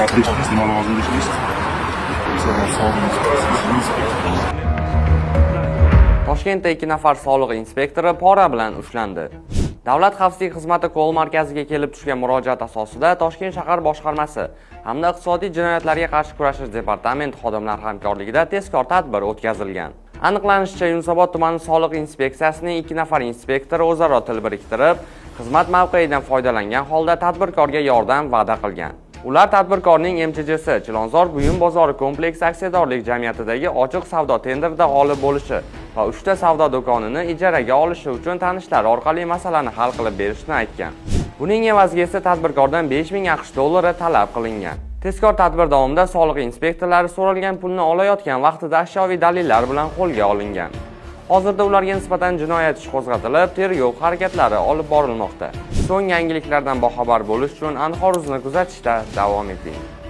eshitdingiz, nima lozim dedingiz? Toshkentda 2 nafar soliq inspektori pora bilan ushlandi. Davlat xavfsizlik xizmati Ko'l markaziga kelib tushgan murojaat asosida Toshkent shahar boshqarmasi hamda iqtisodiy jinoyatlarga qarshi kurashish departamenti xodimlari hamkorligida tezkor tadbir o'tkazilgan. Aniqlanishicha, Yunusobod tumani soliq inspeksiyasining 2 nafar inspektori o'zaro til biriktirib, xizmat mavqeyidan foydalangan holda tadbirkorga yordam va'da qilgan. Ular tadbirkorning MCH'si Chilonzor buyum bozori kompleksi aksiyadorlik jamiyatidagi ochiq savdo tenderida g'olib bo'lishi va 3 ta savdo do'konini ijaraga olishi uchun tanishlari orqali masalani hal qilib berishni aytgan. Buning evaziga esa tadbirkordan 5000 AQSh dollari talab qilingan. Tezkor tadbir davomida soliq inspektorlari so'ralgan pulni olayotgan vaqtida ashyoviy dalillar bilan qo'lga olingan. Hozirda ularga nisbatan jinoyat ishi qo'zg'atilib, tergov harakatlari olib borilmoqda. So'nggi yangiliklardan boxabar bo'lish uchun Anxor.uz'ni kuzatishda davom eting.